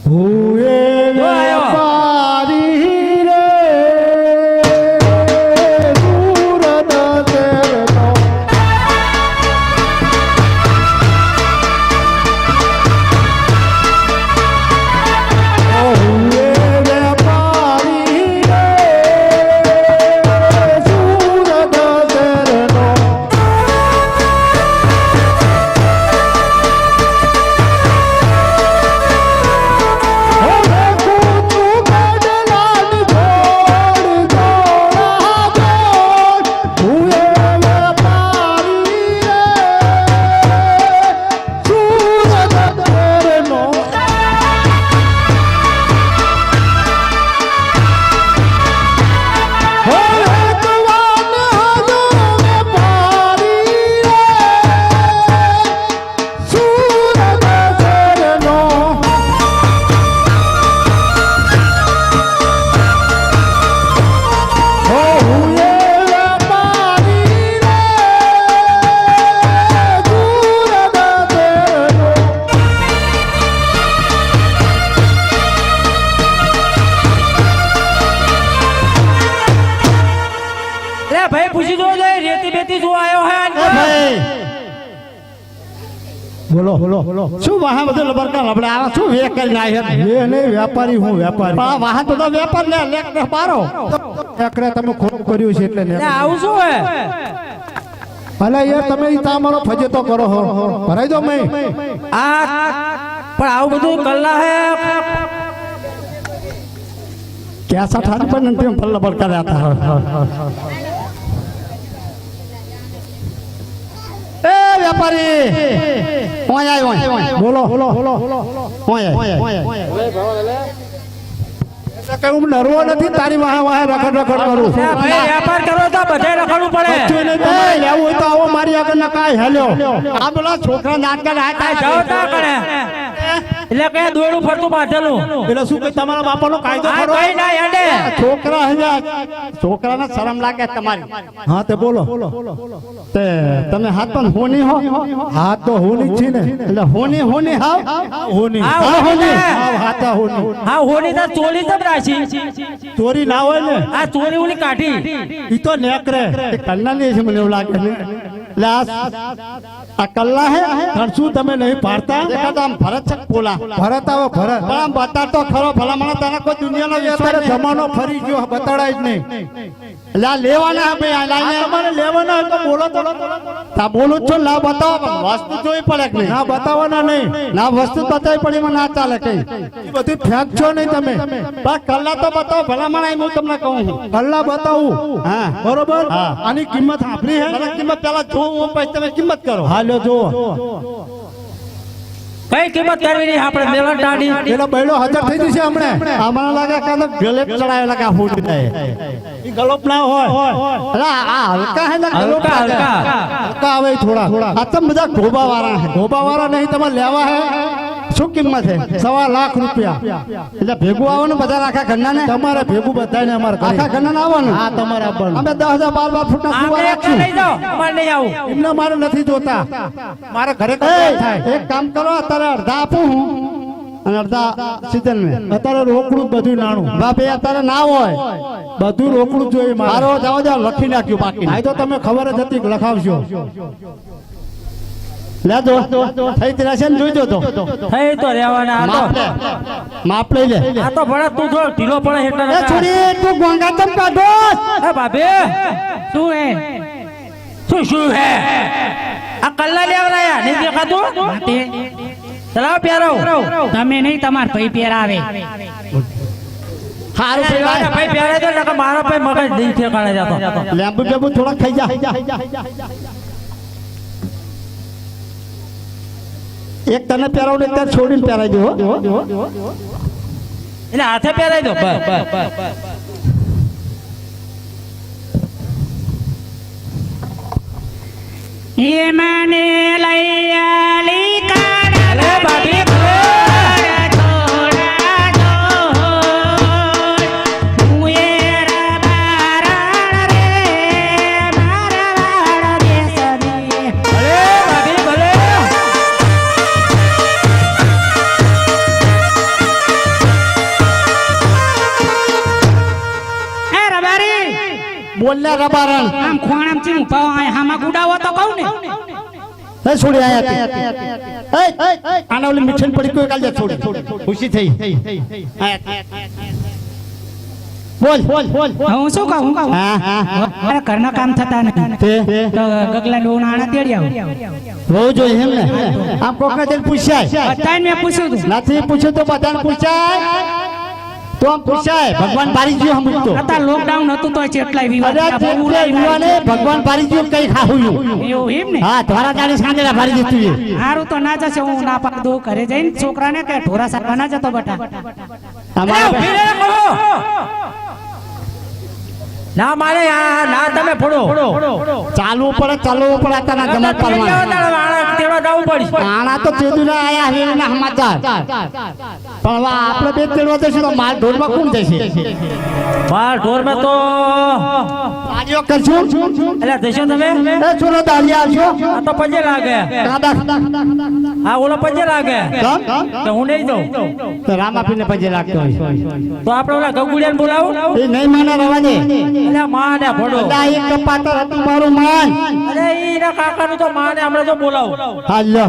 હુએ વેપારી રે સુરત શહેરનો હુએ વેપારી રે સુરત શહેરનો ભાઈ પૂછી દો રેતી બેતી જો આયો હે ભાઈ બોલો બોલો બોલો શું વાહ બધું લબરકા લબડે આવા શું વે કરી નાય હે વે નહીં વેપારી હું વેપારી આ વાહ તો વેપાર ને લેક પારો એકરે તમે ખોટું કર્યું છે એટલે ને આવું શું હે ભલે યાર તમે ઈ તમારો ફજે તો કરો હો ભરાઈ દો મેં આ પણ આવું બધું કલ્લા હે क्या साठान पर नंते फल लबरका जाता है ए व्यापारी ओय आय ओय बोलो बोलो ओय કે હું નરવો નથી તારી વાહ વાહ રખડ રખડ કરું ભાઈ વેપાર કરો તો બધે રખડવું પડે લેવું હોય તો આવો મારી આગળ ના કાઈ હેલ્યો આ બોલા છોકરા નાટક આતા જાવ તા કરે એટલે કે દોડું ફરતું બાંધેલું એટલે શું કે તમારા બાપાનો કાયદો ખરો કઈ ના હેડે છોકરા હજા છોકરાને શરમ લાગે તમારી હા તે બોલો તે તમે હાથ પણ હોની હો હાથ તો હોની છે ને એટલે હોની હોની હાવ હોની હા હોની હાવ હાથા હોની હા હોની તો ચોરી જ રાશી ચોરી ના હોય ને આ ચોરી ઉની કાઢી ઈ તો નેકરે કલ્લા ની છે મને એવું લાગે છે લાસ આ કલ્લા હે શું તમે નહીં પાડતા એકાદ આમ ભરત છે બોલા ભરત આવે ભરત પણ આમ બતા તો ખરો ભલા મને તને કોઈ દુનિયાનો વેપાર જમાનો ફરી ગયો બતાડાય જ નહીં લા લેવાના બે આ લાઈને તમારે લેવાના તો બોલો તો તા બોલું છો લા બતાવો વસ્તુ જોઈ પડે કે ના બતાવવાના નહીં ના વસ્તુ બતાવી પડી મને ના ચાલે કઈ ઈ બધી ફેંક છો નહીં તમે બા કલ્લા તો બતાવો ભલા મને હું તમને કહું કલ્લા બતાવું હા બરોબર આની કિંમત આપણી હે મને કિંમત પેલા જોઉં પછી તમે કિંમત કરો હાલો જો કઈ કિંમત કરવી નહીં આપણે મેલન ટાડી પેલો બૈલો હાજર થઈ જશે હમણે આમાં લાગે કે ગલેપ ચડાયો લાગે ફૂટ જાય ઈ ગલોપ ના હોય અલા આ હલકા હે ને ગલોપ હલકા આવે થોડા આ તો બધા ગોબા વાળા નહીં તમારે લેવા હે શું કિંમત છે 1.5 લાખ રૂપિયા એટલે ભેગું આવવાનું બધા આખા ઘરના ને તમારે ભેગું બધાને અમારે આખા ઘરના આવવાનું હા તમારે આવવાનું અમે 10,000 12 ફૂટના કુવા રાખશું લઈ જાઓ અમારે નહીં આવું એમને મારે નથી જોતા મારે ઘરે થાય એક કામ કરો અત્યારે અડધા આપું હું અને અડધા સીઝન મે અત્યારે રોકડું બધું નાણું બાપે અત્યારે ના હોય બધું રોકડું જોઈએ મારો જાવ જાવ લખી નાખ્યું બાકી આ તો તમે ખબર જ હતી લખાવશો લે દો થઈ તેરા છે ને જોઈજો તો થઈ તો રહેવાના માપ લઈ લે આ તો ભણા તું જો ઢીલો પડે એટલે એ છોડી તું ગોંગા તમ કાઢો એ બાબે શું હે શું હે આ કલ્લા લેવરાયા નહીં દેખાતું ચલાવ પ્યારો તમે નહીં તમાર ભાઈ પહેરાવે હારું પેલા ભાઈ પ્યારે તો નકર મારો ભાઈ મગજ નહીં ઠેકાણે જતો લેંબુ બેબુ થોડા ખાઈ જા એક તને પહેરાવ ને ત્યાં છોડીને પહેરાઈ દો એટલે હાથે પહેરાઈ દો બસ એ મને લઈ આલી અરે બાબી બોલને રબારણ આમ ખોણામ ચીમ પાવ આ હામાં ગુડાવો તો કહું ને એ છોડી આયા એ આના ઓલી મિઠન પડી કોઈ કાલ છોડી ખુશી થઈ બોલ બોલ બોલ હું શું કહું હા હા મારા ઘરના કામ થતા નથી તે તો ગગલા ડોન આણા તેડી આવો બહુ જોઈએ એમ ને આમ કોકને જઈને પૂછાય બધાને મેં પૂછ્યું હતું નથી પૂછ્યું તો બધાને પૂછાય તો આમ પૂછાય ભગવાન બારી ગયો હમ તો અત્યારે લોકડાઉન હતું તો કેટલાય વિવાદ અરે થયા, બહુ તે યુવાને ભગવાન બારી ગયો કઈ ખાવું એવું એમ ને હા દ્વારા જાણે સાંજેલા બારી દીધું એ હારું તો ના જશે હું ના પાડ દઉં ઘરે જઈને છોકરાને કે ઢોરા સારવા ના જતો બટા અમારા ના મારે ના તમે ફોડો ચાલવું પડે ચાલવું પડે આતાના જમા કરવાના તેડો જવું પડી આણા તો તેદુના આયા હેરના સમાચાર પણ હવે આપણે બે તેડવા જશું તો માલ ઢોરમાં કોણ જશે બાર ઢોર માં તો આજો કરશું એટલે જશો તમે એ છોરો દાલિયા આવશો આ તો પજે લાગે દાદા હા ઓલો પજે લાગે કેમ? તો હું નહીં જાઉં તો રામાપીને પજે લાગતો હોય તો આપણે ઓલા ગગુડિયાને બોલાવું એ નહીં માને રવા દે એટલે માને ફોડો એટલે આ એક કપાતર હતું મારું માન અરે ઈ કાકાનું તો માને આપણે તો બોલાવું હાલ લો